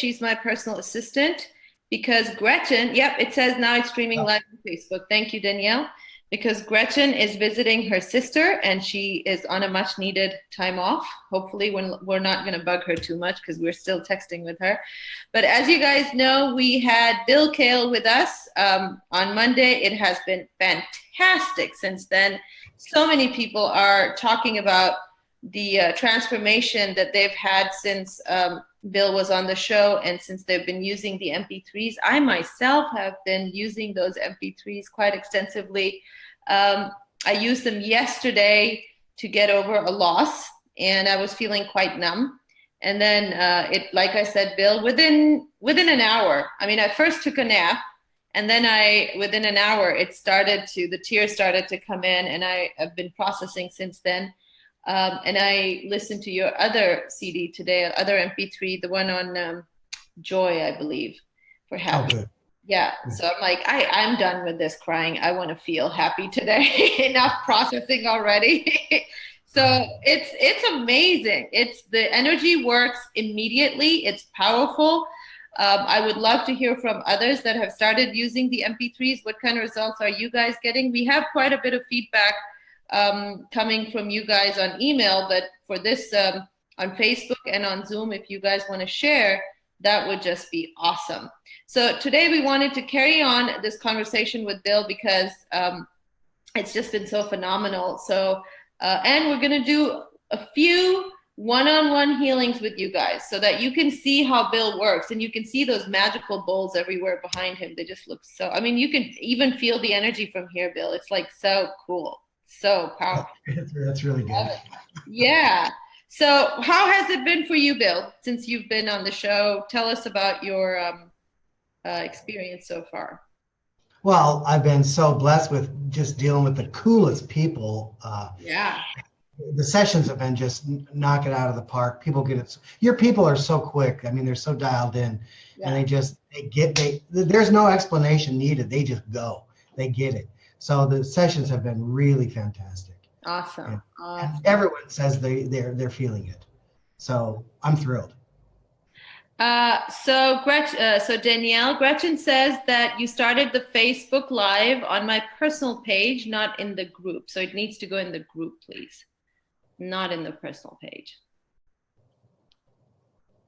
she's my personal assistant because Gretchen, yep, it says now it's streaming live on Facebook. Thank you, Danielle. Because Gretchen is visiting her sister and she is on a much needed time off. Hopefully when we're not going to bug her too much because we're still texting with her. But as you guys know, we had Bill Cael with us on Monday. It has been fantastic since then. So many people are talking about the transformation that they've had since Bill was on the show and since they've been using the MP3s. I myself have been using those MP3s quite extensively. I used them yesterday to get over a loss and I was feeling quite numb. And then it, like I said, Bill, within an hour, I mean, I first took a nap and then within an hour, the tears started to come in and I have been processing since then. And I listened to your other CD today, other MP3, the one on Joy, I believe, for happy. Oh, good. Yeah. So I'm like, I'm done with this crying. I want to feel happy today. Enough processing already. So it's amazing. The energy works immediately. It's powerful. I would love to hear from others that have started using the MP3s. What kind of results are you guys getting? We have quite a bit of feedback coming from you guys on email, but for this on Facebook and on Zoom, if you guys want to share, that would just be awesome. So today we wanted to carry on this conversation with Bill because it's just been so phenomenal. So, and we're going to do a few one-on-one healings with you guys so that you can see how Bill works and you can see those magical bowls everywhere behind him. They just look so, I mean, you can even feel the energy from here, Bill. It's like so cool. So powerful. That's really good. Yeah. So how has it been for you, Bill, since you've been on the show? Tell us about your experience so far. Well, I've been so blessed with just dealing with the coolest people. Yeah. The sessions have been just knock it out of the park. People get it. Your people are so quick. I mean, they're so dialed in, and there's no explanation needed. They just go. They get it. So the sessions have been really fantastic. Awesome. And everyone says they're feeling it. So I'm thrilled. So Danielle, Gretchen says that you started the Facebook Live on my personal page, not in the group. So it needs to go in the group, please. Not in the personal page.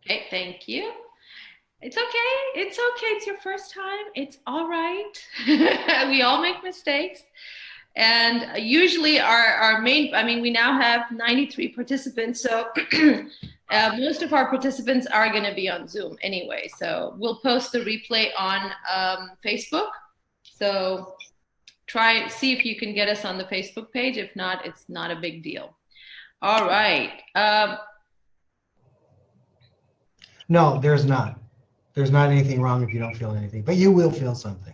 Okay, thank you. It's okay. It's okay. It's your first time. It's all right. We all make mistakes. And usually our main, I mean, we now have 93 participants. So most of our participants are going to be on Zoom anyway. So we'll post the replay on Facebook. So see if you can get us on the Facebook page. If not, it's not a big deal. All right. No, there's not. There's not anything wrong if you don't feel anything, but you will feel something.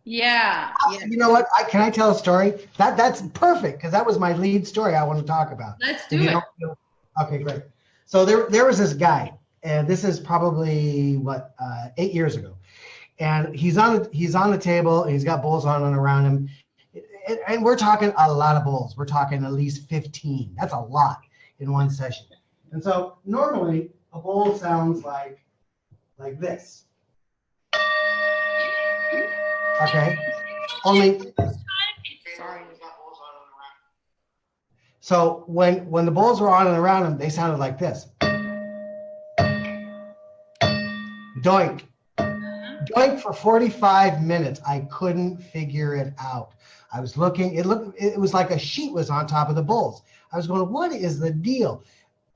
Yeah. You know what? Can I tell a story? That's perfect because that was my lead story I want to talk about. Let's do it. Okay, great. So there was this guy, and this is probably 8 years ago, and he's on the table and he's got bowls on and around him, and we're talking a lot of bowls. We're talking at least 15. That's a lot in one session. And so normally a bowl sounds like this. Okay. Only. Sorry. So when the bowls were on and around him, they sounded like this. Doink. Doink for 45 minutes. I couldn't figure it out. I was looking, it was like a sheet was on top of the bowls. I was going, what is the deal?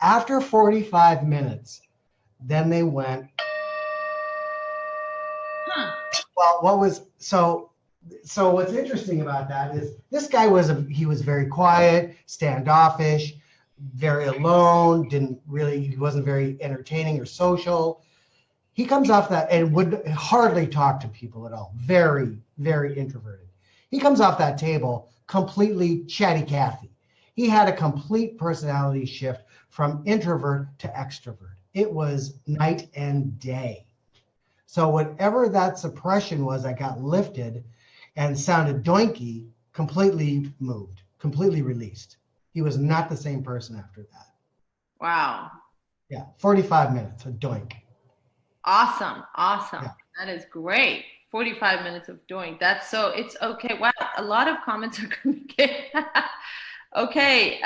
After 45 minutes, then they went. Well, so what's interesting about that is this guy was very quiet, standoffish, very alone, he wasn't very entertaining or social. He comes off that and would hardly talk to people at all. Very, very introverted. He comes off that table completely chatty Cathy. He had a complete personality shift from introvert to extrovert. It was night and day. So whatever that suppression was that got lifted and sounded doinky, completely moved, completely released. He was not the same person after that. Wow. Yeah, 45 minutes, a doink. Awesome. Awesome. Yeah. That is great. 45 minutes of doing that. So it's okay. Wow. A lot of comments are coming in. Okay.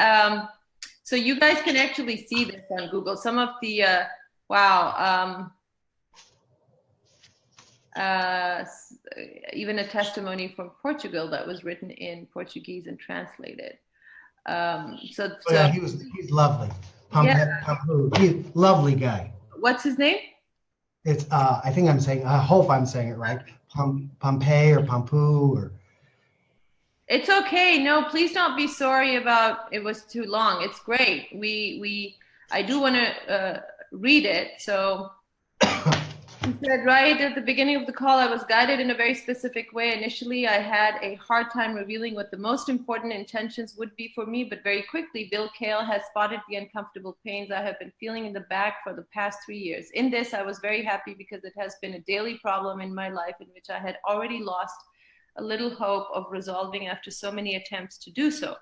So you guys can actually see this on Google. Some of the, wow. Even a testimony from Portugal that was written in Portuguese and translated. Yeah, he's lovely. Yeah. He's lovely guy. What's his name? It's I hope I'm saying it right. Pompey or Pompu or. It's okay. No, please don't be sorry about it was too long. It's great. I do want to read it. So he said, right at the beginning of the call, I was guided in a very specific way. Initially, I had a hard time revealing what the most important intentions would be for me, but very quickly, Bill Cael has spotted the uncomfortable pains I have been feeling in the back for the past 3 years. In this, I was very happy because it has been a daily problem in my life in which I had already lost a little hope of resolving after so many attempts to do so.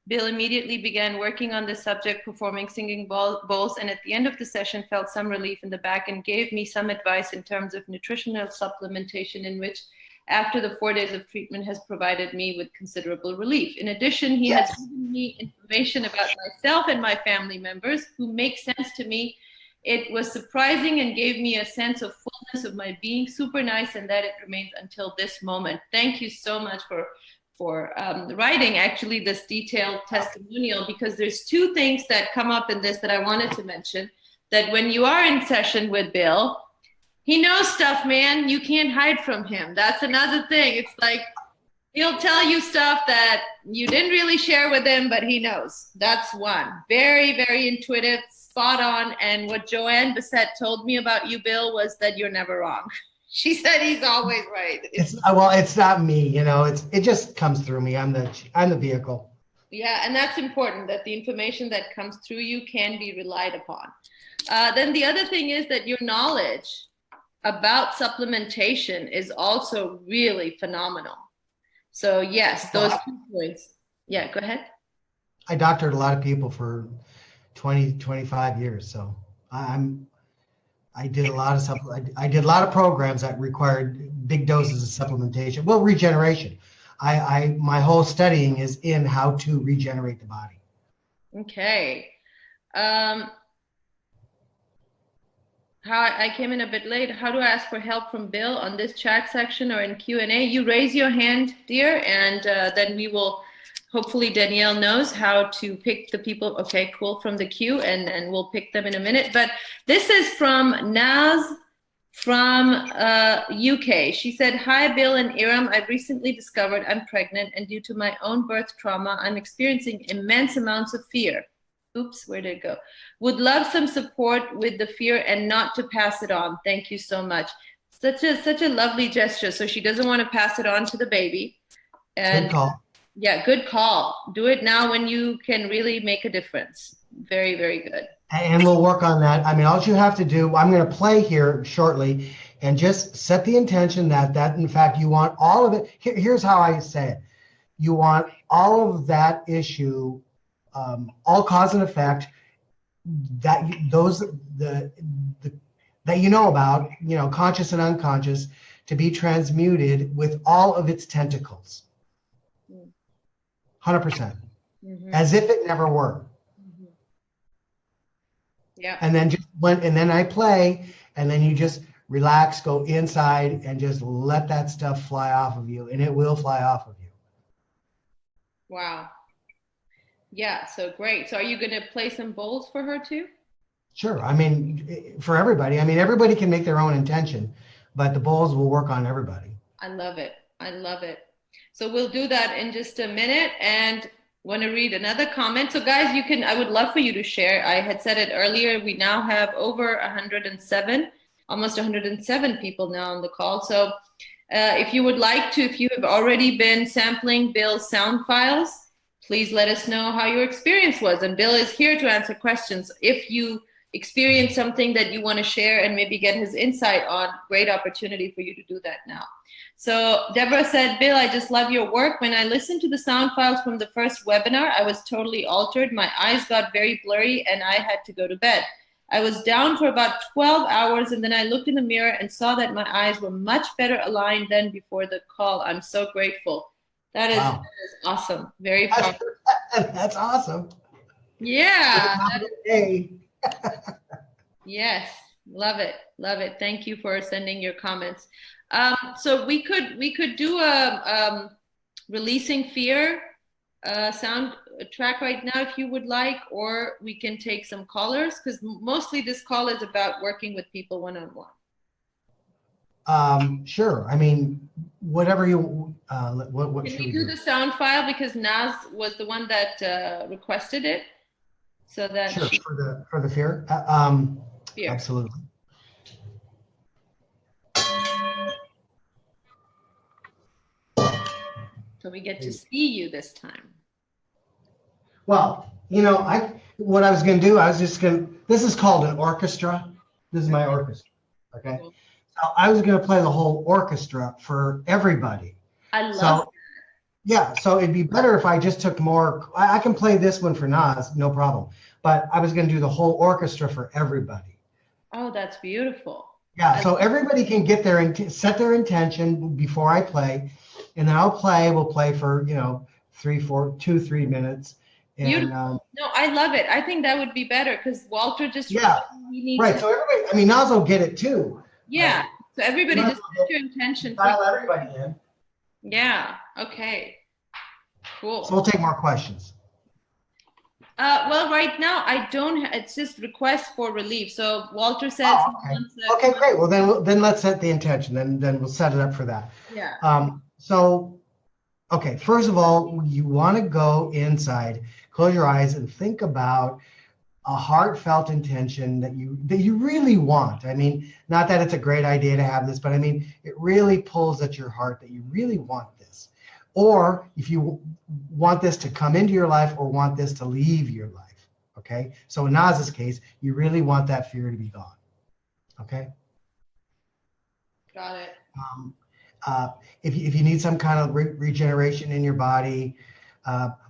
Bill immediately began working on the subject, performing singing bowls, and at the end of the session felt some relief in the back and gave me some advice in terms of nutritional supplementation, in which after the 4 days of treatment has provided me with considerable relief. In addition, he has given me information about myself and my family members who make sense to me. It was surprising and gave me a sense of fullness of my being, super nice, and that it remains until this moment. Thank you so much for writing actually this detailed testimonial, because there's two things that come up in this that I wanted to mention. That when you are in session with Bill, he knows stuff, man. You can't hide from him. That's another thing. It's like he'll tell you stuff that you didn't really share with him, but he knows. That's one. Very, very intuitive, spot on. And what Joanne Bissett told me about you, Bill, was that you're never wrong. She said he's always right. It's not me, it just comes through me. I'm the vehicle. Yeah, and that's important, that the information that comes through you can be relied upon. Then the other thing is that your knowledge about supplementation is also really phenomenal. So yes, those 2 points. Yeah, go ahead. I doctored a lot of people for 20, 25 years. So I did a lot of programs that required big doses of supplementation. Well, regeneration. My whole studying is in how to regenerate the body. Okay. How I came in a bit late. How do I ask for help from Bill on this chat section or in Q&A? You raise your hand, dear, and then we will. Hopefully Danielle knows how to pick the people, okay, cool, from the queue, and we'll pick them in a minute. But this is from Naz from UK. She said, hi, Bill and Eram. I've recently discovered I'm pregnant, and due to my own birth trauma, I'm experiencing immense amounts of fear. Oops, where did it go? Would love some support with the fear and not to pass it on. Thank you so much. Such a lovely gesture. So she doesn't want to pass it on to the baby. And good call. Yeah, good call. Do it now when you can really make a difference. Very, very good. And we'll work on that. I mean, all you have to do, I'm going to play here shortly, and just set the intention that in fact you want all of it. Here's how I say it. You want all of that issue, all cause and effect, that that you know about, conscious and unconscious, to be transmuted with all of its tentacles. 100%, as if it never were. Yeah. And then I play, and then you just relax, go inside, and just let that stuff fly off of you, and it will fly off of you. Wow. Yeah. So great. So are you going to play some bowls for her too? Sure. I mean, for everybody. I mean, everybody can make their own intention, but the bowls will work on everybody. I love it. I love it. So we'll do that in just a minute, and want to read another comment. So guys, I would love for you to share. I had said it earlier, we now have over 107, almost 107 people now on the call. So if you would like to, if you have already been sampling Bill's sound files, please let us know how your experience was. And Bill is here to answer questions. If you experience something that you want to share and maybe get his insight on, great opportunity for you to do that now. So Deborah said, Bill, I just love your work. When I listened to the sound files from the first webinar, I was totally altered. My eyes got very blurry and I had to go to bed. I was down for about 12 hours, and then I looked in the mirror and saw that my eyes were much better aligned than before the call. I'm so grateful. That is awesome. Very powerful. That's awesome. Yeah. Hey. Yes. Love it. Love it. Thank you for sending your comments. So we could do a releasing fear sound track right now if you would like, or we can take some callers because mostly this call is about working with people one-on-one. Sure. I mean, whatever you what Can should we we do do? the sound file because Naz was the one that requested it, so that Sure, she for the fear. fear. Absolutely. So we get to see you this time. Well, what I was going to do, I was just going to, this is called an orchestra. This is my orchestra. Okay. Cool. So I was going to play the whole orchestra for everybody. I love So, yeah. So it'd be better if I just took more. I can play this one for Nas, no problem. But I was going to do the whole orchestra for everybody. Oh, that's beautiful. Yeah. So everybody can get their, set their intention before I play. And then we'll play for, 3 minutes. And No, I love it. I think that would be better because Walter just yeah, he needs right. So everybody, I mean, Nas will get it too. yeah. So everybody just set your intention. Dial everybody in. Yeah. Okay. Cool. So we'll take more questions. Well, right now I don't. It's just request for relief. So Walter says. Oh, okay. Okay, great. Well, then let's set the intention. Then we'll set it up for that. Yeah. So, okay. First of all, you want to go inside, close your eyes, and think about a heartfelt intention that you really want. I mean, not that it's a great idea to have this, but I mean, it really pulls at your heart that you really want this. Or if you want this to come into your life or want this to leave your life. Okay. So in Naz's case, you really want that fear to be gone. Okay. Got it. If you need some kind of regeneration in your body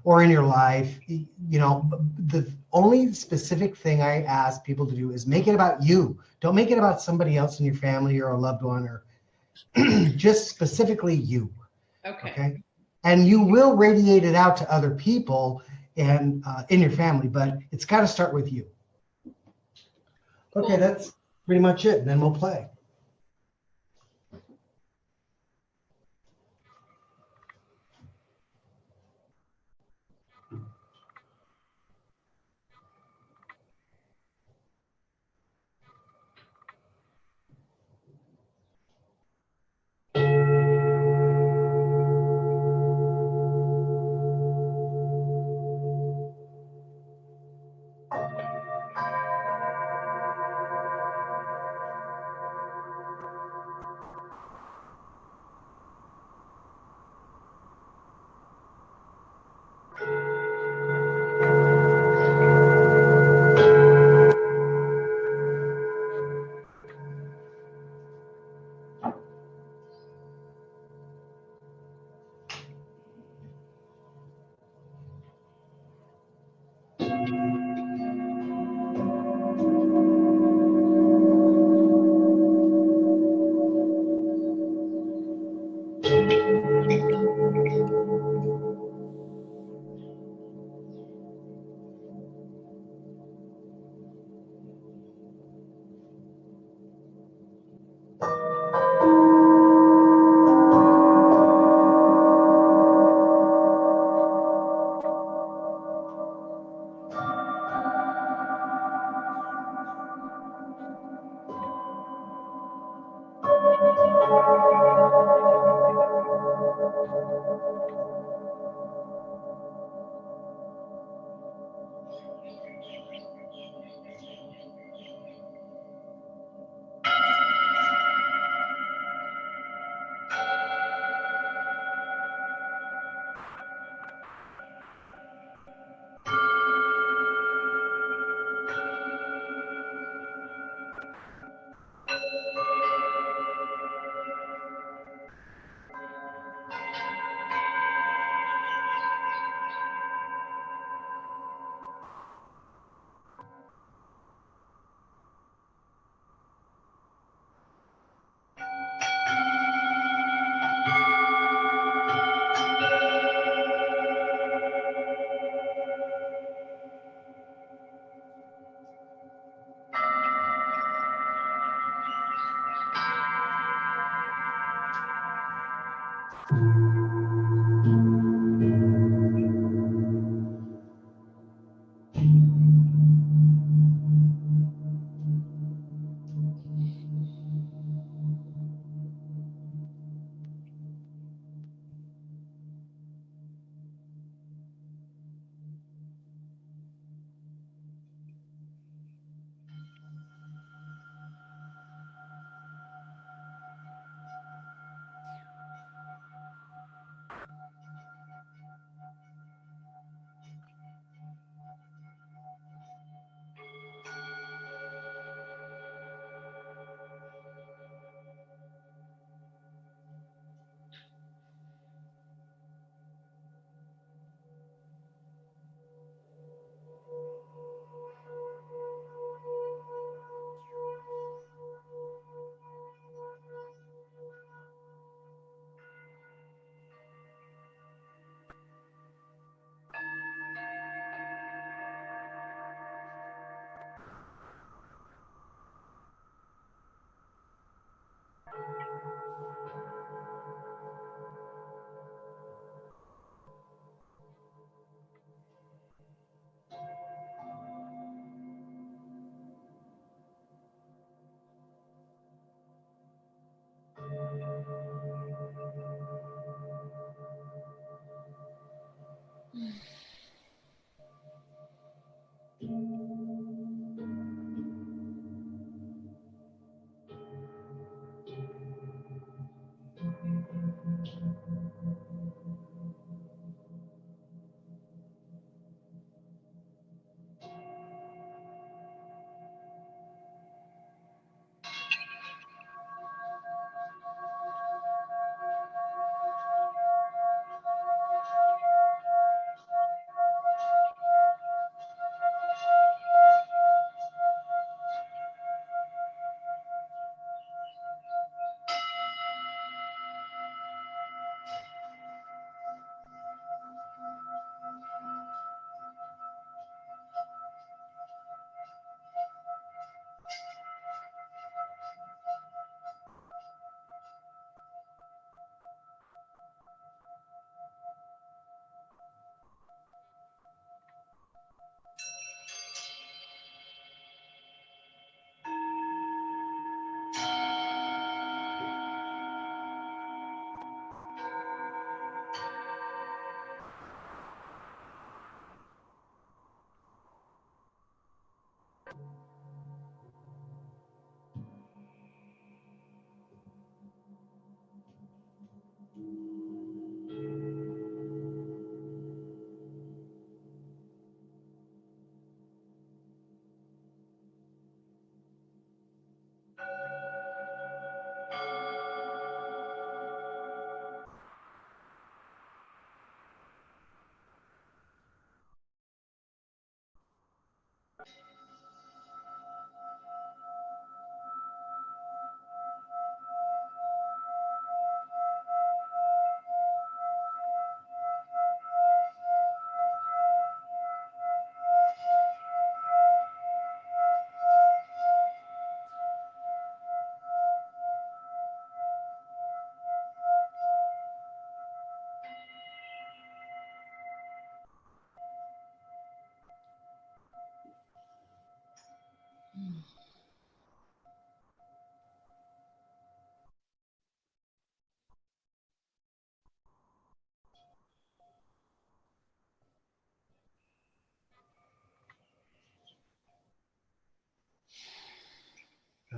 or in your life, the only specific thing I ask people to do is make it about you. Don't make it about somebody else in your family or a loved one or just specifically you. Okay. And you will radiate it out to other people and in your family, but it's got to start with you. Okay, that's pretty much it. And then we'll play.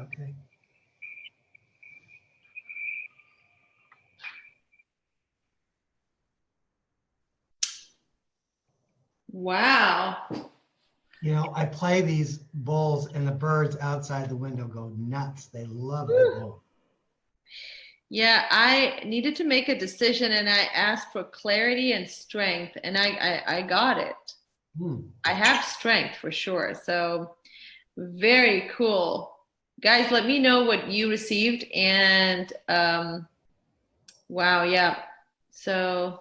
Okay. Wow. You know, I play these bowls and the birds outside the window go nuts. They love the bowl. Yeah, I needed to make a decision and I asked for clarity and strength, and I got it. I have strength for sure. So very cool. Guys, let me know what you received. And wow, yeah. So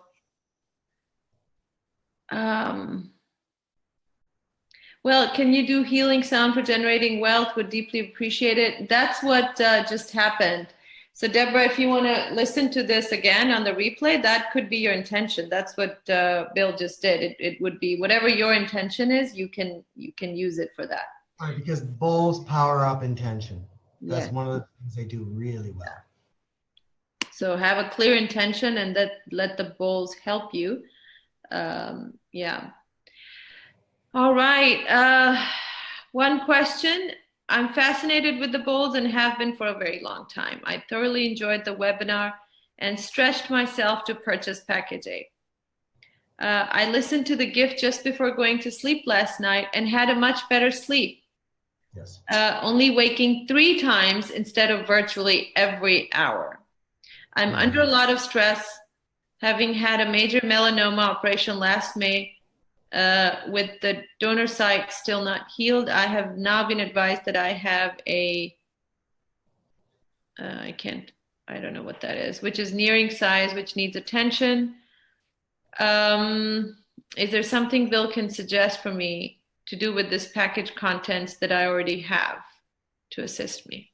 well, can you do healing sound for generating wealth? Would deeply appreciate it. That's what just happened. So Deborah, if you want to listen to this again on the replay, that could be your intention. That's what Bill just did. It would be whatever your intention is, you can use it for that. Right, because bowls power up intention. That's Yeah. one of the things they do really well. So have a clear intention and let the bowls help you. Yeah. All right. One question. I'm fascinated with the bowls and have been for a very long time. I thoroughly enjoyed the webinar and stretched myself to purchase package A. I listened to the gift just before going to sleep last night and had a much better sleep. Yes. Only waking 3 times instead of virtually every hour. I'm under a lot of stress, having had a major melanoma operation last May. With the donor site still not healed, I have now been advised that I have a, I don't know what that is, which is nearing size, which needs attention. Is there something Bill can suggest for me to do with this package contents that I already have to assist me?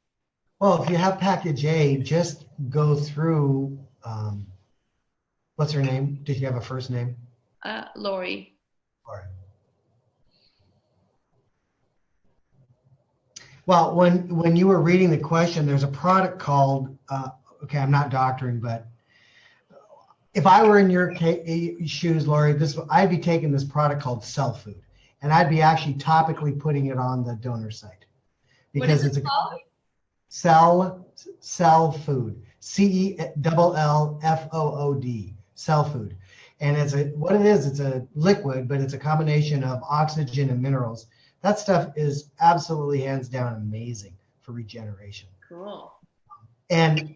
Well, if you have package A, just go through, what's her name? Did you have a first name? Lori. Lori. Well, when you were reading the question, there's a product called, okay, I'm not doctoring, but if I were in your shoes, Lori, I'd be taking this product called Cell Food, and I'd be actually topically putting it on the donor site because it's called? Cell Food, CELLFOOD, Cell Food, and it's a liquid, but it's a combination of oxygen and minerals. That stuff is absolutely hands down amazing for regeneration. Cool. And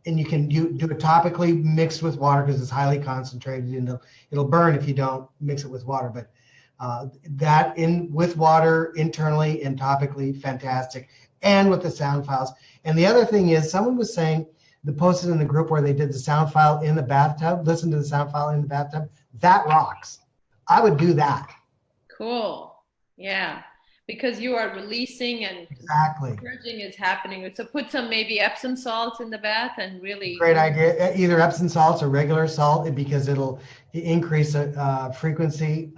you can do it topically mixed with water because it's highly concentrated and it'll burn if you don't mix it with water. But that with water internally and topically, fantastic. And with the sound files. And the other thing is, someone was saying, they posted in the group where they did the sound file in the bathtub, listen to the sound file in the bathtub. That rocks. I would do that. Cool. Yeah. Because you are releasing and exactly purging is happening. So put some maybe Epsom salts in the bath and really. Great idea. Either Epsom salts or regular salt because it'll increase frequency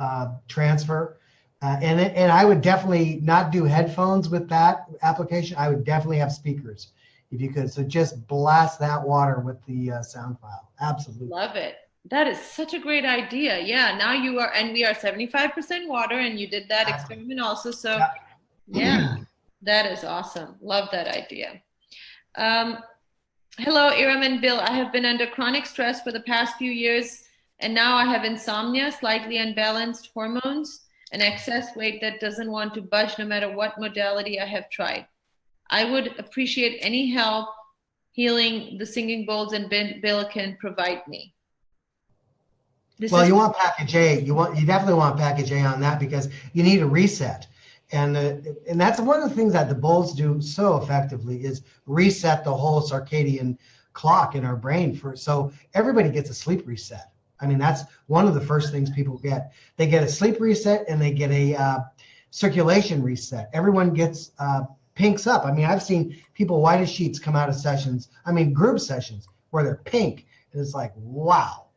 transfer. And I would definitely not do headphones with that application. I would definitely have speakers if you could. So just blast that water with the sound file. Absolutely. Love it. That is such a great idea. Yeah. Now you are, and we are 75% water, and you did that experiment also. So yeah, that is awesome. Love that idea. Hello, Eram and Bill. I have been under chronic stress for the past few years, and now I have insomnia, slightly unbalanced hormones, and excess weight that doesn't want to budge no matter what modality I have tried. I would appreciate any help healing the singing bowls and Bill can provide me. You want package A. You definitely want package A on that because you need a reset. And that's one of the things that the bowls do so effectively is reset the whole circadian clock in our brain so everybody gets a sleep reset. I mean, that's one of the first things people get. They get a sleep reset and they get a circulation reset. Everyone gets pinks up. I mean, I've seen people white as sheets come out of sessions. I mean, group sessions where they're pink. And it's like, wow.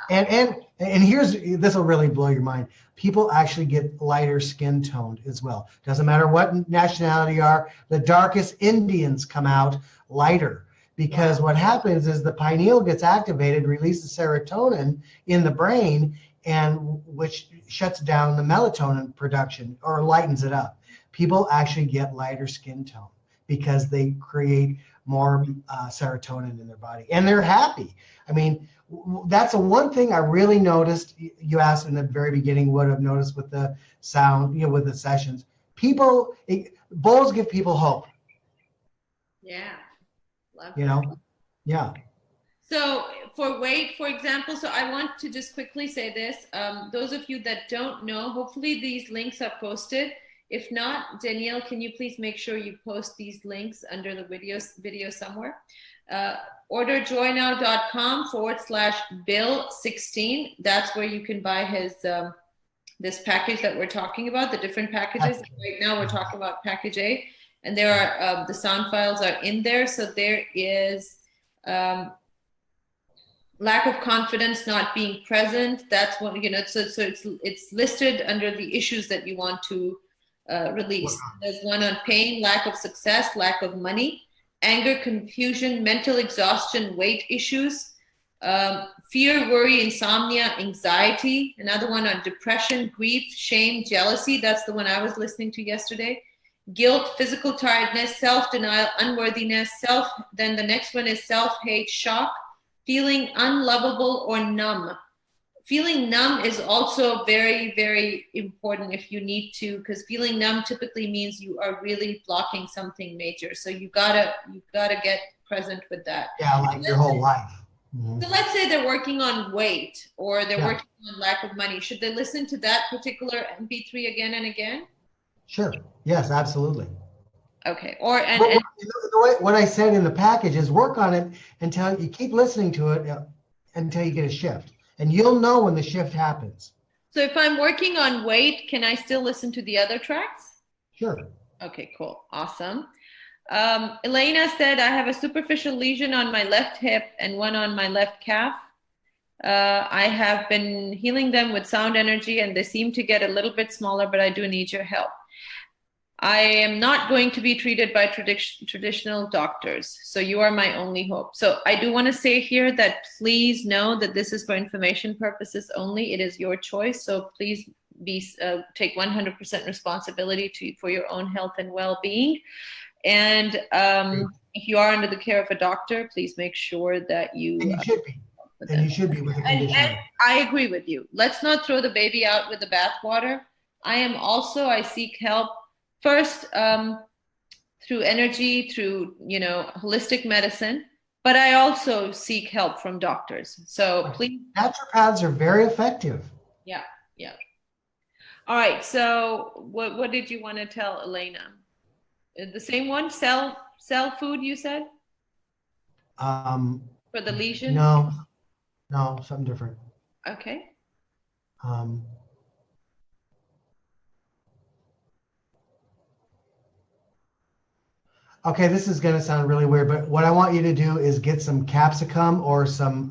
And this will really blow your mind. People actually get lighter skin toned as well. Doesn't matter what nationality you are. The darkest Indians come out lighter. Because what happens is the pineal gets activated, releases serotonin in the brain, and which shuts down the melatonin production or lightens it up. People actually get lighter skin tone because they create more serotonin in their body, and they're happy. I mean, that's the one thing I really noticed. You asked in the very beginning what I've noticed with the sound, with the sessions. Bowls give people hope. Yeah. Love Yeah. So for weight, for example, so I want to just quickly say this. Those of you that don't know, hopefully these links are posted. If not, Danielle, can you please make sure you post these links under the video somewhere? orderjoynow.com/Bill16. That's where you can buy his this package that we're talking about, the different packages. Right now we're talking about package A, and there are the sound files are in there. So there is lack of confidence, not being present. That's one, so it's listed under the issues that you want to release. There's one on pain, lack of success, lack of money, anger, confusion, mental exhaustion, weight issues, fear, worry, insomnia, anxiety. Another one on depression, grief, shame, jealousy. That's the one I was listening to yesterday. Guilt, physical tiredness, self-denial, unworthiness, then the next one is self-hate, shock, feeling unlovable or numb. Feeling numb is also very, very important if you need to, because feeling numb typically means you are really blocking something major. So you gotta get present with that. Yeah, like your whole life. Mm-hmm. So let's say they're working on weight or they're working on lack of money. Should they listen to that particular MP3 again and again? Sure. Yes, absolutely. Okay. The way, what I said in the package is work on it until you keep listening to it until you get a shift, and you'll know when the shift happens. So if I'm working on weight, can I still listen to the other tracks? Sure. Okay, cool. Awesome. Elena said, I have a superficial lesion on my left hip and one on my left calf. I have been healing them with sound energy and they seem to get a little bit smaller, but I do need your help. I am not going to be treated by traditional doctors, so you are my only hope. So I do want to say here that please know that this is for information purposes only. It is your choice, so please take 100% responsibility for your own health and well-being. And if you are under the care of a doctor, please make sure that you. And you should be. And you should be with a condition. And I agree with you. Let's not throw the baby out with the bathwater. I seek help. First, through energy, through, holistic medicine, but I also seek help from doctors. So please. Naturopaths are very effective. Yeah. All right. So what did you want to tell Elena? The same one? Sell food, you said? For the lesion? No, something different. Okay. Okay, this is going to sound really weird, but what I want you to do is get some capsicum or some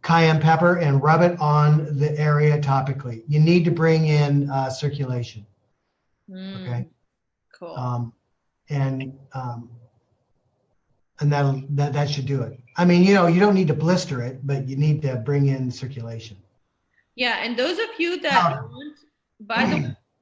cayenne pepper and rub it on the area topically. You need to bring in circulation. Okay. Cool. And that should do it. I mean, you don't need to blister it, but you need to bring in circulation. Yeah, and those of you that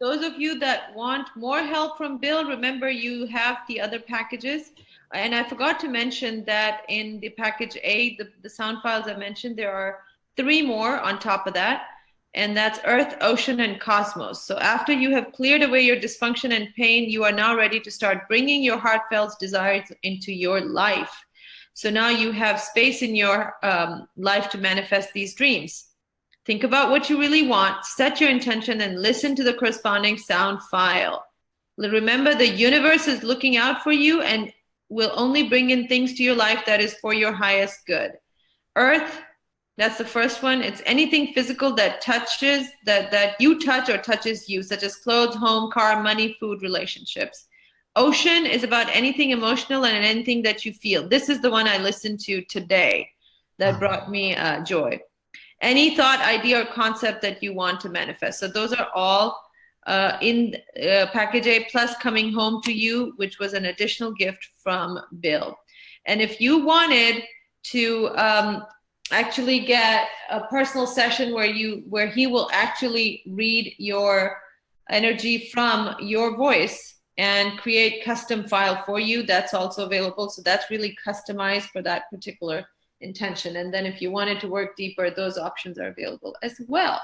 those of you that want more help from Bill, remember you have the other packages. And I forgot to mention that in the package A, the sound files I mentioned, there are 3 more on top of that. And that's Earth, Ocean, and Cosmos. So after you have cleared away your dysfunction and pain, you are now ready to start bringing your heartfelt desires into your life. So now you have space in your life to manifest these dreams. Think about what you really want, set your intention, and listen to the corresponding sound file. Remember, the universe is looking out for you and will only bring in things to your life that is for your highest good. Earth, that's the first one. It's anything physical that touches, that you touch or touches you, such as clothes, home, car, money, food, relationships. Ocean is about anything emotional and anything that you feel. This is the one I listened to today that brought me joy. Any thought, idea, or concept that you want to manifest. So those are all in package A, plus coming home to you, which was an additional gift from Bill. And if you wanted to actually get a personal session where he will actually read your energy from your voice, and create custom file for you. That's also available. So that's really customized for that particular intention. And then if you wanted to work deeper, those options are available as well.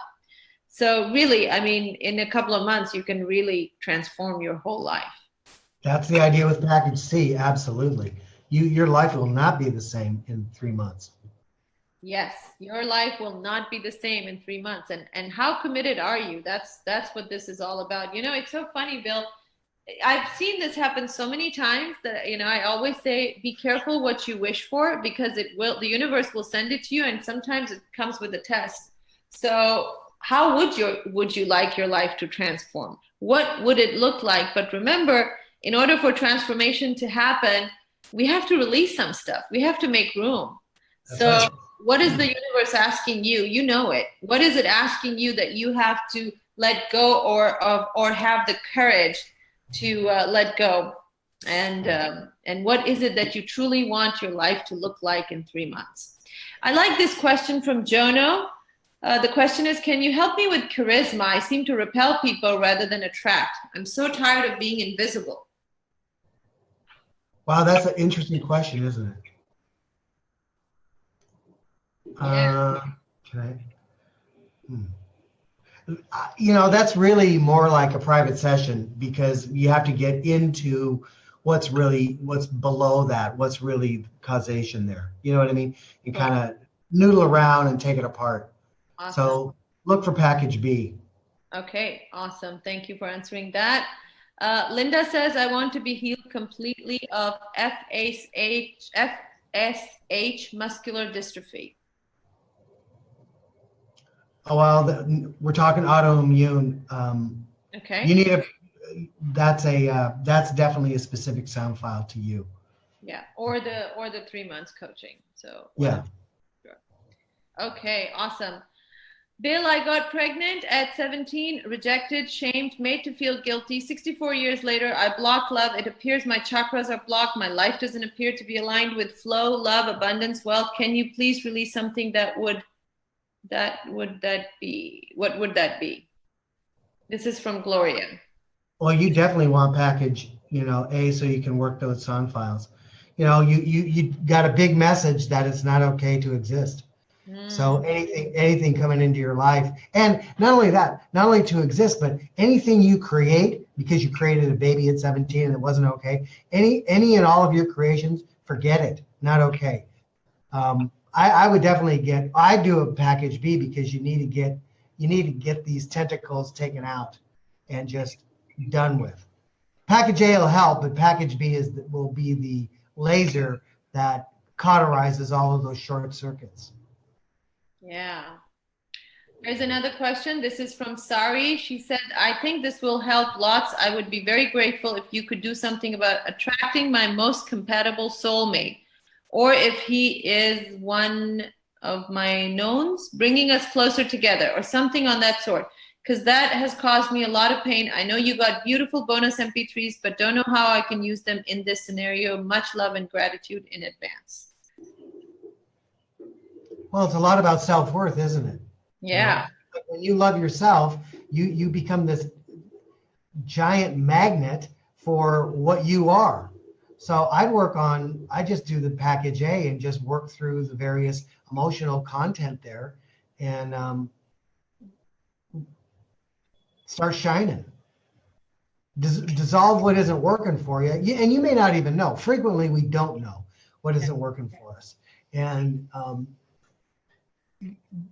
So really, I mean, in a couple of months, you can really transform your whole life. That's the idea with package C. Absolutely. Your life will not be the same in 3 months. Yes, your life will not be the same in 3 months. And how committed are you? That's what this is all about. You know, it's so funny, Bill. I've seen this happen so many times that, you know, I always say, be careful what you wish for, because the universe will send it to you, and sometimes it comes with a test. So how would you like your life to transform? What would it look like? But remember, in order for transformation to happen, we have to release some stuff. We have to make room. That's So right. what is the universe asking you? You know it. What is it asking you that you have to let go or have the courage to let go? And what is it that you truly want your life to look like in 3 months? I like this question from Jono. The question is, can you help me with charisma? I seem to repel people rather than attract. I'm so tired of being invisible. Wow, that's an interesting question, isn't it? Yeah. You know, that's really more like a private session, because you have to get into what's below that, what's really causation there. You know what I mean? You kind of noodle around and take it apart. Awesome. So look for package B. Okay, awesome. Thank you for answering that. Linda says, I want to be healed completely of FSH muscular dystrophy. Oh, well, we're talking autoimmune. Okay. You need that's definitely a specific sound file to you. Yeah, or the 3 months coaching. So yeah. Sure. Okay, awesome. Bill, I got pregnant at 17, rejected, shamed, made to feel guilty. 64 years later, I blocked love. It appears my chakras are blocked. My life doesn't appear to be aligned with flow, love, abundance, wealth. Can you please release something that would be? What would that be? This is from Gloria. Well, you definitely want package, A, so you can work those sound files. You got a big message that it's not okay to exist. So anything coming into your life, and not only that, not only to exist, but anything you create, because you created a baby at 17 and it wasn't okay. Any and all of your creations, forget it, not okay. I would definitely I do a package B, because you need to get these tentacles taken out and just done with. Package A will help, but package B will be the laser that cauterizes all of those short circuits. Yeah. There's another question. This is from Sari. She said, I think this will help lots. I would be very grateful if you could do something about attracting my most compatible soulmate, or if he is one of my knowns, bringing us closer together, or something on that sort, because that has caused me a lot of pain. I know you got beautiful bonus MP3s, but don't know how I can use them in this scenario. Much love and gratitude in advance. Well, it's a lot about self-worth, isn't it? Yeah. When you love yourself, you become this giant magnet for what you are. So I just do the package A and just work through the various emotional content there, and start shining. Dissolve what isn't working for you. And you may not even know. Frequently, we don't know what isn't working for us. And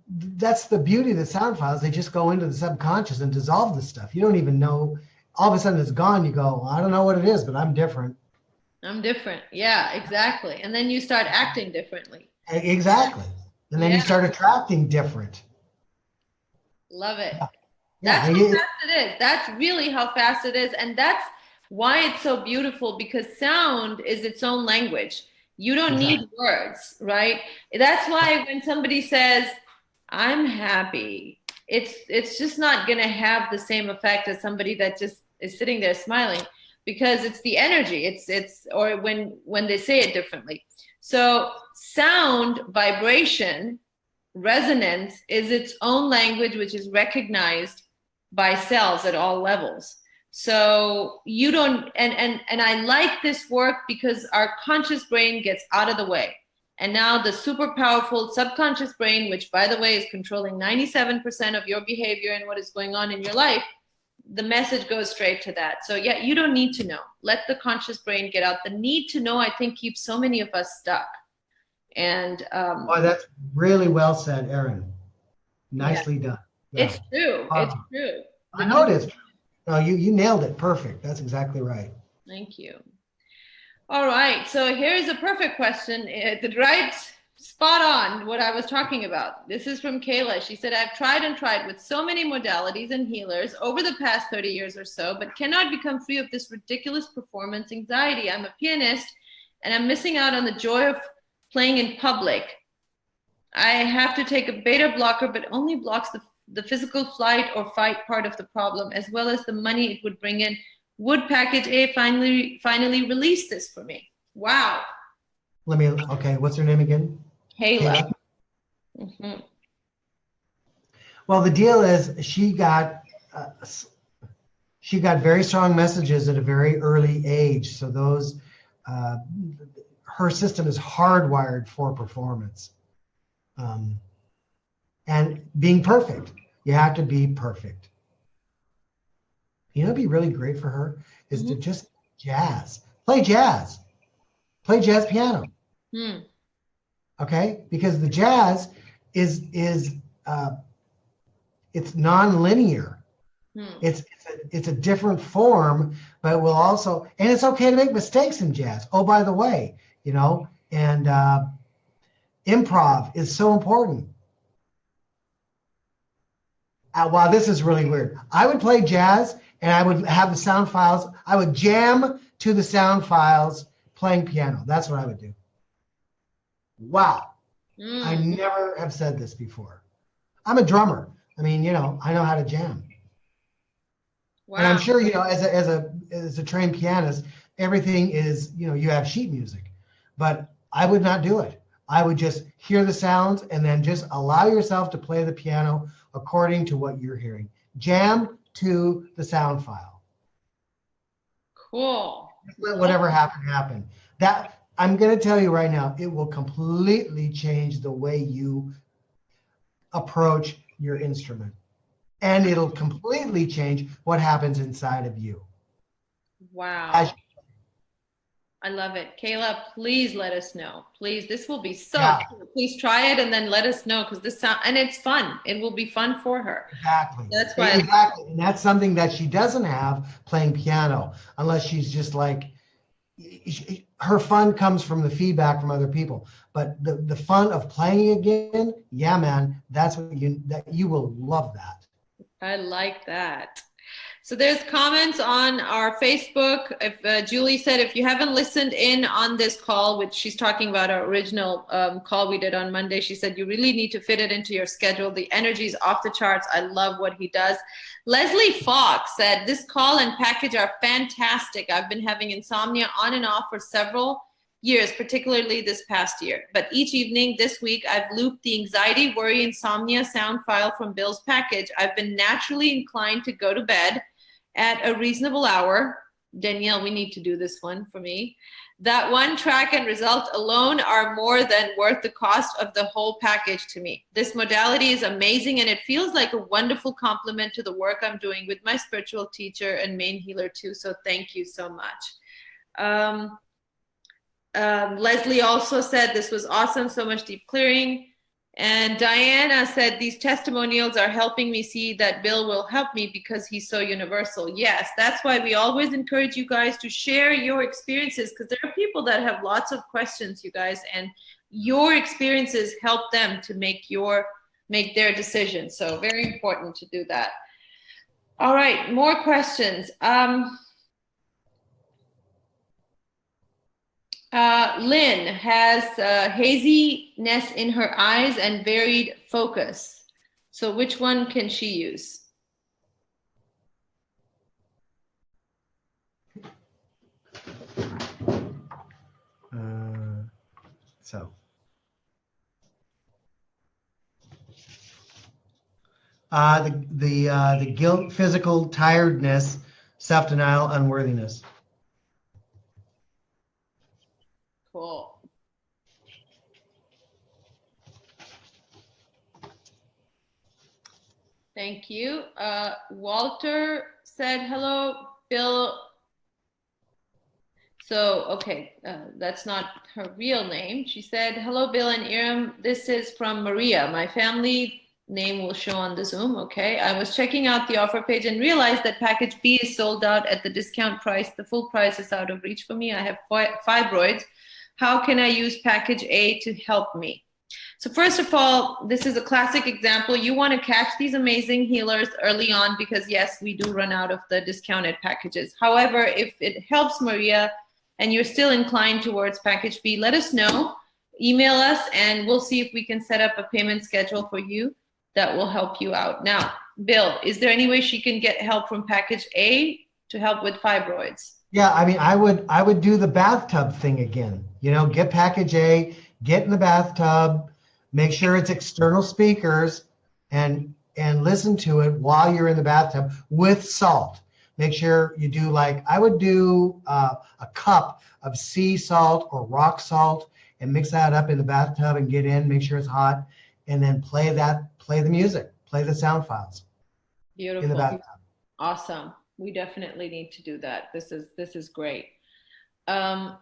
that's the beauty of the sound files. They just go into the subconscious and dissolve the stuff. You don't even know. All of a sudden it's gone. You go, well, I don't know what it is, but I'm different. I'm different. Yeah, exactly. And then you start acting differently. Exactly. And then you start attracting different. Love it. Yeah. That's how fast it is. That's really how fast it is. And that's why it's so beautiful, because sound is its own language. You don't need words, right? That's why when somebody says, I'm happy, it's just not going to have the same effect as somebody that just is sitting there smiling, because it's the energy. It's or when they say it differently. So sound, vibration, resonance is its own language, which is recognized by cells at all levels. So you don't, and I like this work because our conscious brain gets out of the way. And now the super powerful subconscious brain, which by the way is controlling 97% of your behavior and what is going on in your life, the message goes straight to that. So yeah, you don't need to know. Let the conscious brain get out. The need to know, I think, keeps so many of us stuck. And Oh, that's really well said, Erin. yeah, Nicely done. Yeah. it's true. It's true. The I know need, it is. No, you nailed it. Perfect. That's exactly right. thank you. All right, so here's a perfect question. Right, spot on what I was talking about. This is from Kayla. She said, I've tried and tried with so many modalities and healers over the past 30 years or so, but cannot become free of this ridiculous performance anxiety. I'm a pianist and I'm missing out on the joy of playing in public. I have to take a beta blocker, but only blocks the physical flight or fight part of the problem, as well as the money it would bring in. Would package A finally release this for me? Wow. Okay, what's her name again? Kayla. Mm-hmm. Well, the deal is she got very strong messages at a very early age. So those, her system is hardwired for performance. And being perfect, you have to be perfect. You know, it'd be really great for her is to just play jazz piano. Okay, because the jazz is it's non-linear. It's a different form, but it will also, and it's okay to make mistakes in jazz. Oh, by the way, you know, and improv is so important. Wow, this is really weird. I would play jazz and I would have the sound files. I would jam to the sound files playing piano. That's what I would do. Wow. I never have said this before. I'm a drummer. I mean, you know, I know how to jam. Wow. And I'm sure, you know, as a trained pianist, everything is, you know, you have sheet music, but I would not do it. I would just hear the sounds and then just allow yourself to play the piano according to what you're hearing. Jam to the sound file. Cool. Let whatever happen. That, I'm going to tell you right now, it will completely change the way you approach your instrument. And it'll completely change what happens inside of you. Wow. I love it. Kayla, please let us know. Please, this will be so cool. Please try it and then let us know, because this sound, and it's fun. It will be fun for her. Exactly. That's why. Exactly. And that's something that she doesn't have playing piano, unless she's just like, her fun comes from the feedback from other people. But the fun of playing again, yeah, man, that's what you will love that. I like that. So there's comments on our Facebook. If Julie said, if you haven't listened in on this call, which she's talking about our original call we did on Monday, she said, you really need to fit it into your schedule. The energy is off the charts. I love what he does. Leslie Fox said, this call and package are fantastic. I've been having insomnia on and off for several years, particularly this past year. But each evening this week, I've looped the anxiety, worry, insomnia sound file from Bill's package. I've been naturally inclined to go to bed at a reasonable hour. Danielle, we need to do this one for me. That one track and result alone are more than worth the cost of the whole package to me. This modality is amazing, and it feels like a wonderful complement to the work I'm doing with my spiritual teacher and main healer too. So thank you so much. Leslie also said this was awesome, so much deep clearing. And Diana said, these testimonials are helping me see that Bill will help me because he's so universal. Yes, that's why we always encourage you guys to share your experiences, because there are people that have lots of questions, you guys, and your experiences help them to make their decisions. So very important to do that. All right, more questions. Lynn has haziness in her eyes and varied focus. So which one can she use? The guilt, physical tiredness. self-denial, unworthiness. Cool. Thank you. Walter said, hello, Bill. So, okay, that's not her real name. She said, hello, Bill and Eram. This is from Maria. My family name will show on the Zoom. Okay. I was checking out the offer page and realized that package B is sold out at the discount price. The full price is out of reach for me. I have fibroids. How can I use package A to help me? So first of all, this is a classic example. You want to catch these amazing healers early on because yes, we do run out of the discounted packages. However, if it helps Maria and you're still inclined towards package B, let us know. Email us and we'll see if we can set up a payment schedule for you that will help you out. Now, Bill, is there any way she can get help from package A to help with fibroids? Yeah, I mean, I would do the bathtub thing again. You know, get package A, get in the bathtub, make sure it's external speakers, and listen to it while you're in the bathtub with salt. Make sure you do, like, I would do a cup of sea salt or rock salt and mix that up in the bathtub and get in, make sure it's hot, and then play the music, play the sound files. Beautiful. In the bathtub. Awesome. We definitely need to do that. This is great. So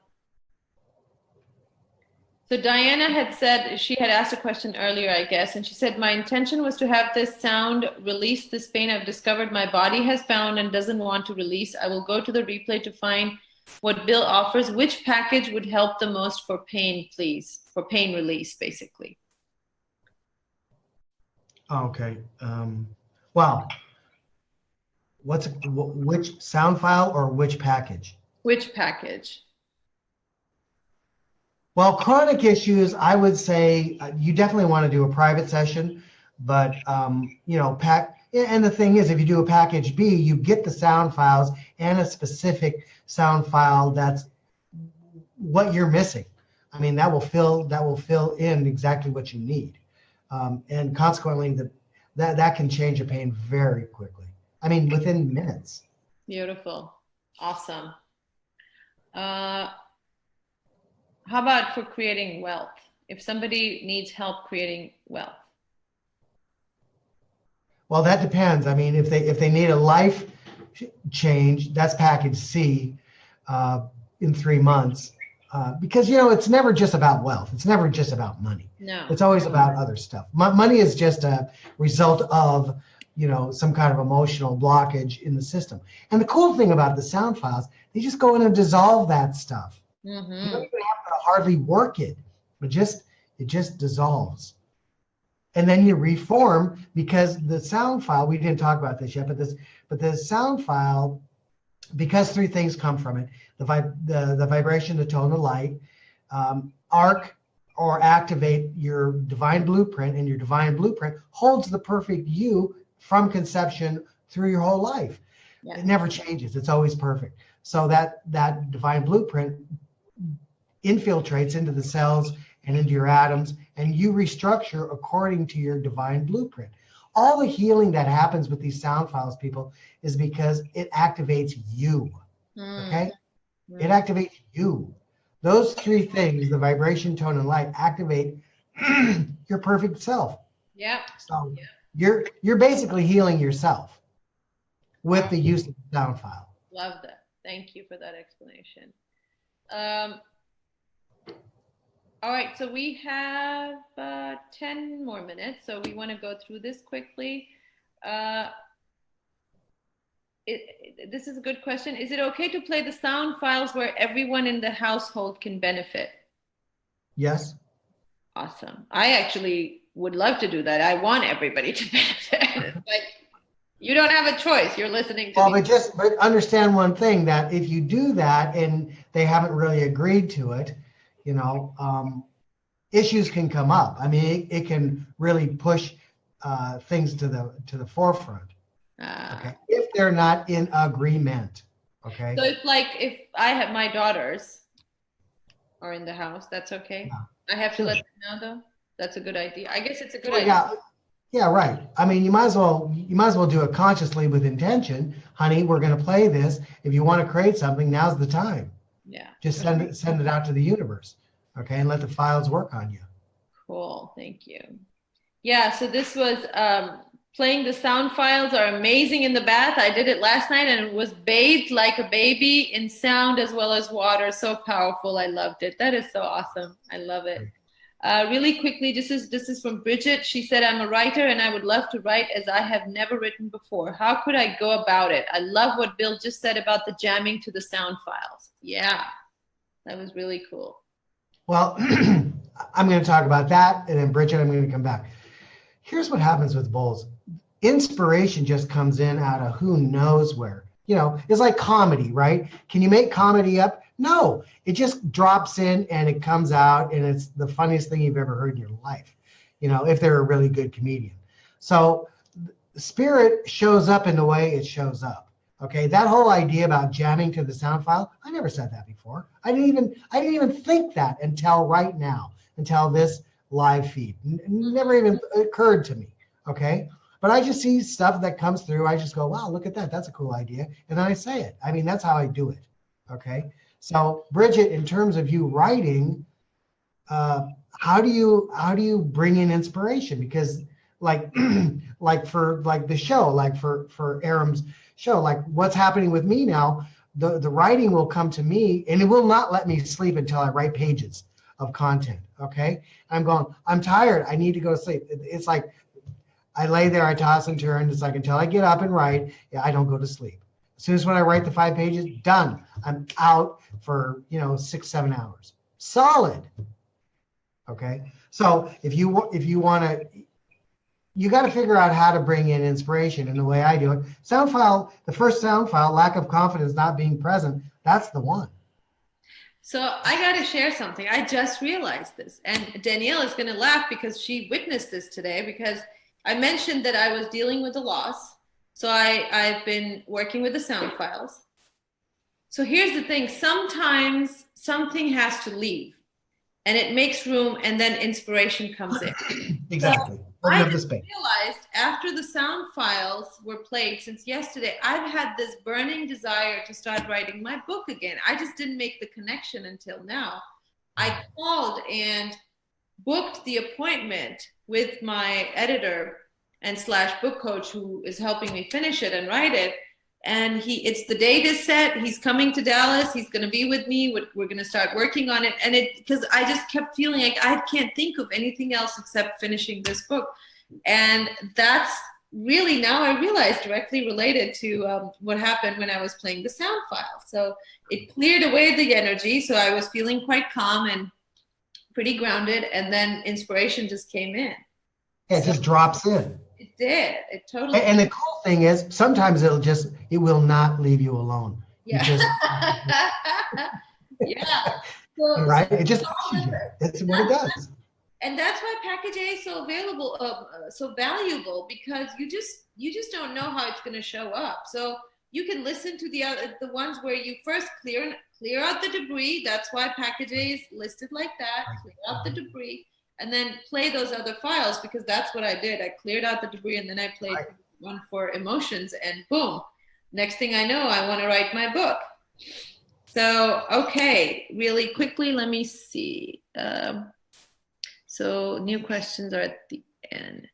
Diana had said, she had asked a question earlier, I guess, and she said, my intention was to have this sound release this pain I've discovered my body has found and doesn't want to release. I will go to the replay to find what Bill offers. Which package would help the most for pain, please? For pain release, basically. Okay. Well, which sound file or which package? Which package? Well, chronic issues, I would say you definitely want to do a private session, but you know, and the thing is, if you do a package B, you get the sound files and a specific sound file that's what you're missing. I mean, that will fill in exactly what you need, and consequently, that can change a pain very quickly. I mean, within minutes. Beautiful, awesome. How about for creating wealth? If somebody needs help creating wealth? Well, that depends. I mean, if they need a life change, that's package C in 3 months. Because, you know, it's never just about wealth. It's never just about money. No. It's always about other stuff. Money is just a result of, you know, some kind of emotional blockage in the system. And the cool thing about the sound files, they just go in and dissolve that stuff. Mm-hmm. You don't even have to hardly work it. It just dissolves. And then you reform, because the sound file, we didn't talk about this yet, but the sound file, because 3 things come from it: the vibration, the tone, the light, arc or activate your divine blueprint, and your divine blueprint holds the perfect you from conception through your whole life. Yeah. It never changes. It's always perfect. So that divine blueprint infiltrates into the cells and into your atoms, and you restructure according to your divine blueprint. All the healing that happens with these sound files, people, is because it activates you. Okay? It activates you. Those 3 things, the vibration, tone, and light, activate your perfect self. Yeah. So you're basically healing yourself with the use of the sound file. Love that. Thank you for that explanation. All right, so we have 10 more minutes, so we want to go through this quickly. This is a good question. Is it okay to play the sound files where everyone in the household can benefit? Yes. Awesome. I actually would love to do that. I want everybody to benefit. But you don't have a choice. You're listening to me. But understand one thing, that if you do that and they haven't really agreed to it, you know, issues can come up. I mean, it can really push things to the forefront. Okay, if they're not in agreement. Okay. So if I have my daughters are in the house, that's okay. Yeah. I have to let them know, though. That's a good idea. I guess it's a good idea. Yeah, right. I mean, you might as well do it consciously with intention. Honey, we're going to play this. If you want to create something, now's the time. Yeah. Just send it out to the universe. Okay. And let the files work on you. Cool. Thank you. Yeah. So this was playing the sound files are amazing in the bath. I did it last night and it was bathed like a baby in sound as well as water. So powerful. I loved it. That is so awesome. I love it. Really quickly, this is from Bridget. She said, I'm a writer and I would love to write as I have never written before. How could I go about it? I love what Bill just said about the jamming to the sound files. Yeah, that was really cool. Well, I'm going to talk about that. And then Bridget, I'm going to come back. Here's what happens with bowls. Inspiration just comes in out of who knows where. You know, it's like comedy, right? Can you make comedy up? No, it just drops in and it comes out and it's the funniest thing you've ever heard in your life, you know, if they're a really good comedian. So spirit shows up in the way it shows up. Okay, that whole idea about jamming to the sound file, I never said that before. I didn't even think that until right now, until this live feed. Never even occurred to me. Okay, but I just see stuff that comes through. I just go, wow, look at that. That's a cool idea. And then I say it. I mean, that's how I do it. Okay. So Bridget, in terms of you writing, how do you bring in inspiration? Because like for the show, like for Aram's show, like what's happening with me now, the writing will come to me and it will not let me sleep until I write pages of content. Okay. I'm tired. I need to go to sleep. It's like I lay there, I toss and turn. It's like until I get up and write, I don't go to sleep. As soon as when I write the 5 pages, done. I'm out for 6-7 hours, solid. Okay, so if you want to, you got to figure out how to bring in inspiration. And the way I do it, sound file, the first sound file, lack of confidence, not being present. That's the one. So I got to share something. I just realized this, and Danielle is going to laugh because she witnessed this today. Because I mentioned that I was dealing with a loss. So I've been working with the sound files. So here's the thing. Sometimes something has to leave and it makes room and then inspiration comes in. Exactly. So I just realized after the sound files were played since yesterday, I've had this burning desire to start writing my book again. I just didn't make the connection until now. I called and booked the appointment with my editor and / book coach who is helping me finish it and write it. And it's the date is set. He's coming to Dallas. He's going to be with me. We're going to start working on it. And because I just kept feeling like I can't think of anything else except finishing this book. And that's really, now I realize, directly related to what happened when I was playing the sound file. So it cleared away the energy. So I was feeling quite calm and pretty grounded. And then inspiration just came in. It just drops in. It did. It totally. And the cool thing is, sometimes it will not leave you alone. Yeah. Yeah. So, right. It just pushes you. That's what it does. And that's why package A is so available, so valuable, because you just don't know how it's going to show up. So you can listen to the ones where you first clear out the debris. That's why package A is listed like that. Clear out the debris. And then play those other files, because that's what I did. I cleared out the debris and then I played one for emotions, and boom, next thing I know, I want to write my book. So, okay, really quickly, let me see. So new questions are at the end.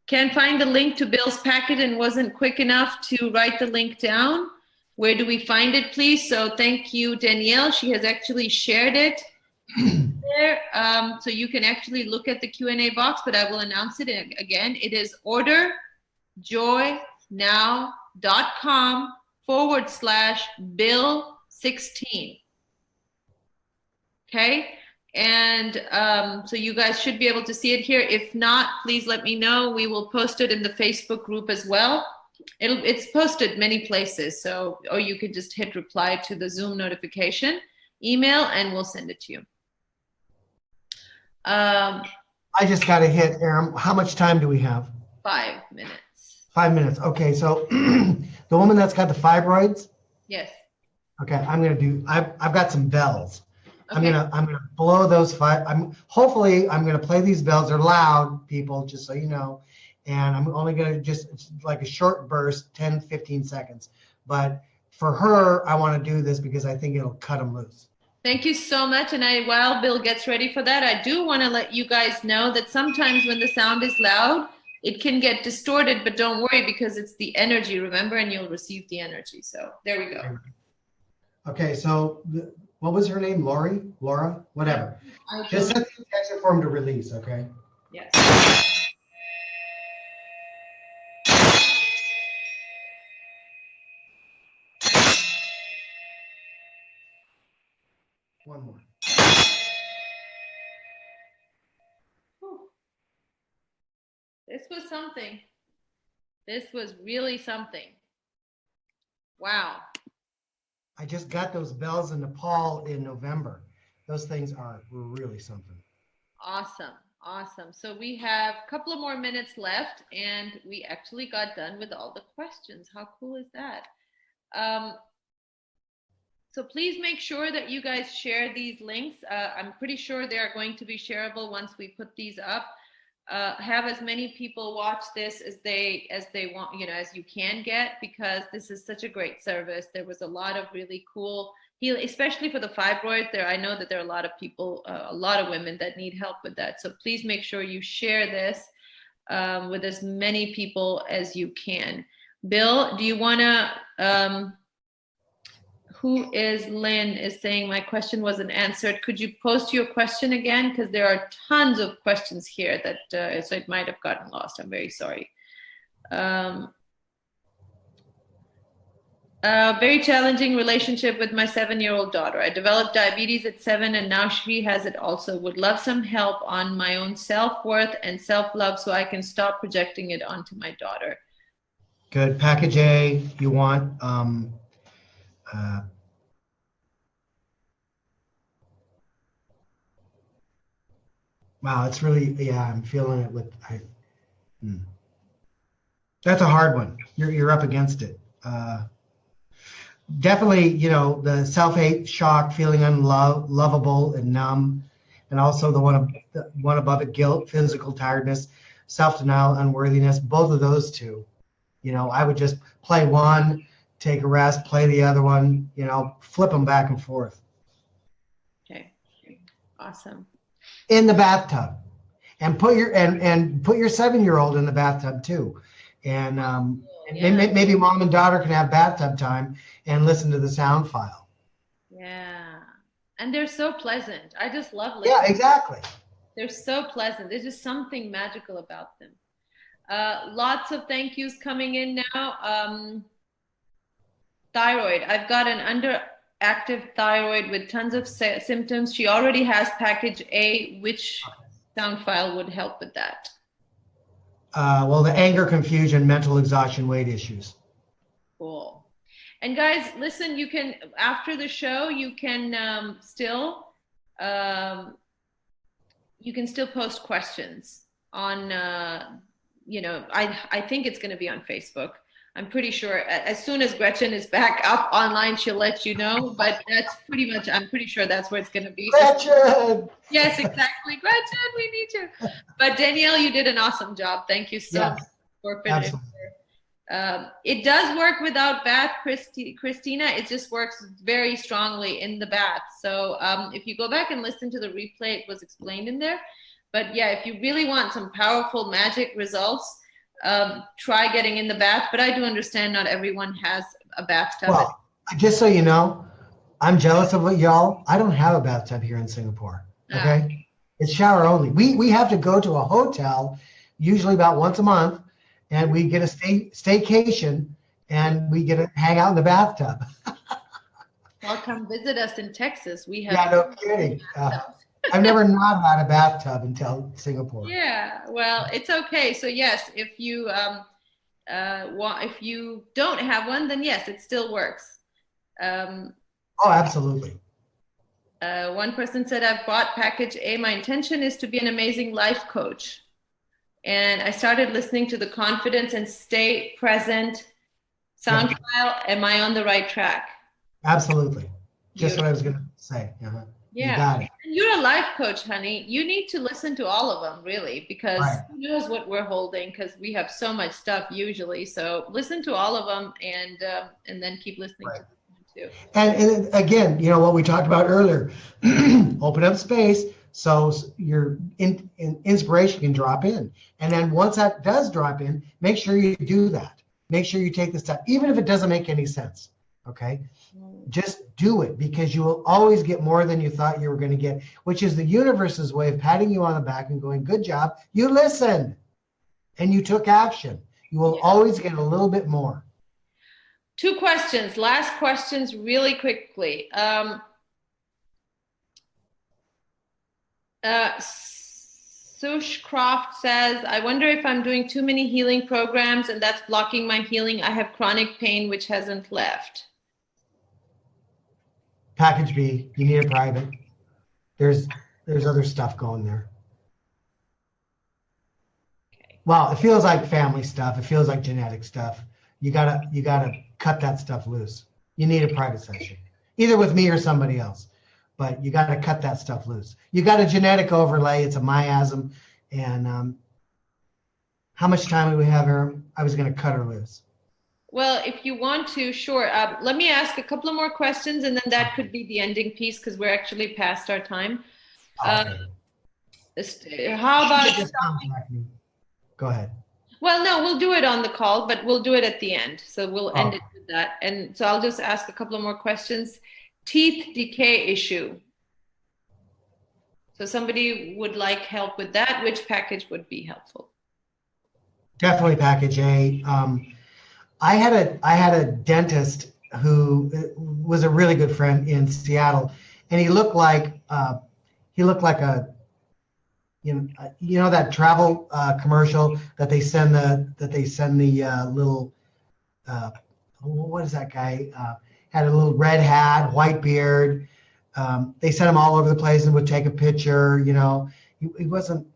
Can't find the link to Bill's packet and wasn't quick enough to write the link down. Where do we find it, please? So thank you, Danielle. She has actually shared it there, so you can actually look at the Q&A box, but I will announce it again. It is orderjoynow.com/Bill16. Okay, and so you guys should be able to see it here. If not, please let me know. We will post it in the Facebook group as well. It's posted many places, so, or you can just hit reply to the Zoom notification email and we'll send it to you. I just got to hit, Aram. How much time do we have? 5 minutes. 5 minutes. Okay, so the woman that's got the fibroids. Yes. Okay, I've got some bells. Okay. I'm gonna blow those hopefully I'm gonna play these bells. They're loud, people, just so you know. And I'm only going to just, it's like a short burst, 10, 15 seconds. But for her, I want to do this because I think it'll cut them loose. Thank you so much. And while Bill gets ready for that, I do want to let you guys know that sometimes when the sound is loud, it can get distorted, but don't worry because it's the energy, remember, and you'll receive the energy. So there we go. Okay, so what was her name? Laura? Whatever. Just set the intention for him to release, okay? Yes. One more. Whew. This was something. This was really something. Wow. I just got those bells in Nepal in November. Those things were really something. Awesome. Awesome. So we have a couple of more minutes left and we actually got done with all the questions. How cool is that? So please make sure that you guys share these links. I'm pretty sure they are going to be shareable once we put these up. Have as many people watch this as they want, as you can get, because this is such a great service. There was a lot of really cool healing, especially for the fibroids. I know that there are a lot of people, a lot of women that need help with that. So please make sure you share this with as many people as you can. Bill, do you want to? Who is Lynn is saying my question wasn't answered. Could you post your question again? Because there are tons of questions here that so it might have gotten lost. I'm very sorry. Very challenging relationship with my 7-year-old daughter. I developed diabetes at 7 and now she has it also. Would love some help on my own self-worth and self-love so I can stop projecting it onto my daughter. Good. Package A, you want wow, it's really, yeah, I'm feeling it with, that's a hard one. You're up against it. Definitely, the self-hate, shock, feeling unlovable and numb, and also the one above it, guilt, physical tiredness, self-denial, unworthiness, both of those two. I would just play one, take a rest, play the other one, flip them back and forth. Okay, awesome. In the bathtub, and put your 7-year-old in the bathtub too, and maybe mom and daughter can have bathtub time and listen to the sound file. Yeah, and they're so pleasant. I just love listening. Yeah, exactly. They're so pleasant. There's just something magical about them. Lots of thank yous coming in now. Thyroid. I've got an underactive thyroid with tons of symptoms. She already has package A. Which sound file would help with that? Well, the anger, confusion, mental exhaustion, weight issues. Cool. And guys, listen, you can, after the show, you can still post questions on, I think it's going to be on Facebook. I'm pretty sure as soon as Gretchen is back up online, she'll let you know, but that's pretty much, I'm pretty sure that's where it's going to be. Gretchen! Yes, exactly. Gretchen, we need you. But Danielle, you did an awesome job. Thank you so much for finishing. It does work without bath, Christina. It just works very strongly in the bath. So if you go back and listen to the replay, it was explained in there. But yeah, if you really want some powerful magic results, try getting in the bath. But I do understand not everyone has a bathtub. Well, just so you know, I'm jealous of y'all. I don't have a bathtub here in Singapore. Okay, it's shower only. We have to go to a hotel, usually about once a month, and we get a staycation, and we get to hang out in the bathtub. Well, come visit us in Texas. We have. Yeah, no kidding. I've never not had a bathtub until Singapore. Yeah, well, it's okay. So yes, if you if you don't have one, then yes, it still works. Oh, absolutely. One person said, I've bought package A. My intention is to be an amazing life coach. And I started listening to the confidence and stay present sound file. Am I on the right track? Absolutely. Just what I was going to say. Yeah. You got it. You're a life coach, honey. You need to listen to all of them, really, because Right. who knows what we're holding? Because we have so much stuff usually. So listen to all of them, and then keep listening to Right. them too. And again, you know what we talked about earlier, open up space so your inspiration can drop in. And then once that does drop in, make sure you do that. Make sure you take the step, even if it doesn't make any sense. Okay. Just do it, because you will always get more than you thought you were going to get, which is the universe's way of patting you on the back and going, good job. You listened and you took action. You will always get a little bit more. 2 questions, last questions really quickly. Sushcroft says, I wonder if I'm doing too many healing programs and that's blocking my healing. I have chronic pain which hasn't left. Package B, you need a private. There's other stuff going there. Okay. Well, it feels like family stuff. It feels like genetic stuff. You gotta cut that stuff loose. You need a private session, either with me or somebody else. But you gotta cut that stuff loose. You got a genetic overlay. It's a miasm. And how much time do we have, Eram? I was gonna cut her loose. Well, if you want to, sure. Let me ask a couple of more questions, and then that could be the ending piece because we're actually past our time. Okay. How about Just contact me. Go ahead. Well, no, we'll do it on the call, but we'll do it at the end. So we'll end it with that. And so I'll just ask a couple of more questions. Teeth decay issue. So somebody would like help with that. Which package would be helpful? Definitely package A. I had a dentist who was a really good friend in Seattle, and he looked like a you know that travel commercial that they send the little what is that guy had a little red hat, white beard. They sent him all over the place and would take a picture. You know, he wasn't.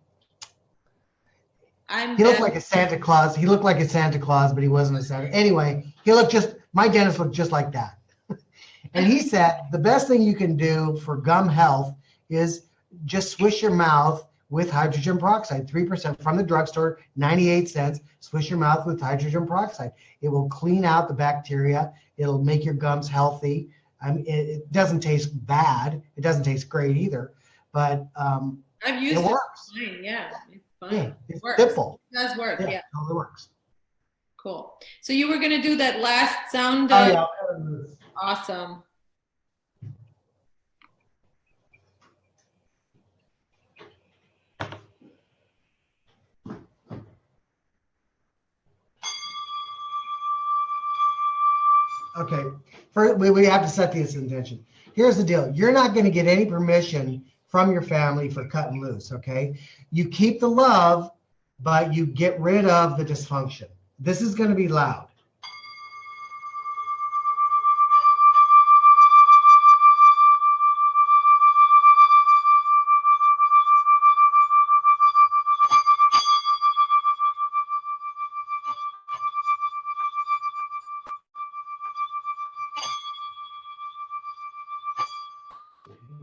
He looked like a Santa Claus. He looked like a Santa Claus, but he wasn't a Santa. Anyway, my dentist looked just like that. And he said the best thing you can do for gum health is just swish your mouth with hydrogen peroxide, 3% from the drugstore, 98 cents. Swish your mouth with hydrogen peroxide. It will clean out the bacteria. It'll make your gums healthy. It doesn't taste bad. It doesn't taste great either, but I've used it works. Fine. Yeah, it's fine. Yeah, it's works. simple. It does work. Yeah. It totally works. Cool. So you were going to do that last sound. Oh, yeah. Awesome. Okay, first, we have to set this intention. Here's the deal. You're not going to get any permission from your family for cutting loose, okay? You keep the love, but you get rid of the dysfunction. This is going to be loud.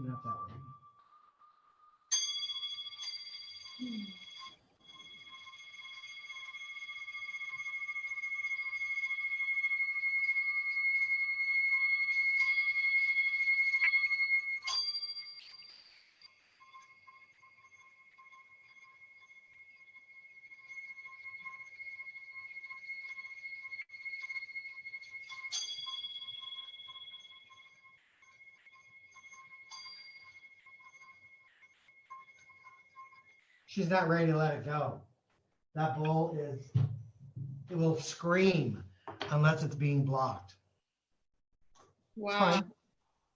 Not that way. She's not ready to let it go. That bowl it will scream unless it's being blocked. Wow. That's fine.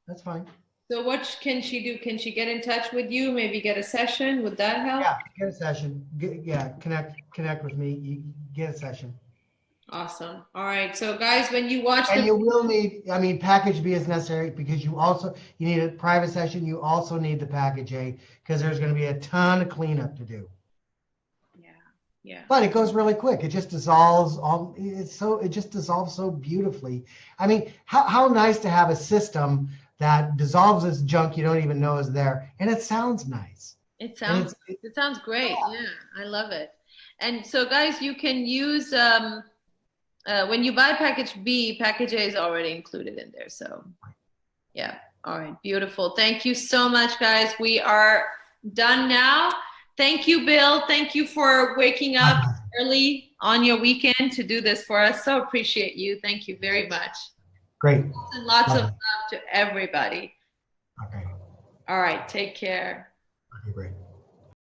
That's fine. So what can she do? Can she get in touch with you? Maybe get a session? Would that help? Yeah, get a session. Connect with me. You get a session. Awesome. All right. So guys, when you watch and you will need, package B is necessary because you need a private session. You also need the package A because there's going to be a ton of cleanup to do. Yeah. But it goes really quick. It just dissolves it just dissolves so beautifully. I mean, how nice to have a system that dissolves this junk you don't even know is there, and it sounds nice. It sounds great. Yeah, I love it. And so, guys, you can use when you buy package B, package A is already included in there. So, yeah. All right, beautiful. Thank you so much, guys. We are done now. Thank you, Bill. Thank you for waking up early on your weekend to do this for us. So appreciate you. Thank you very much. Great. Lots of love to everybody. Okay. All right, take care. Okay, great.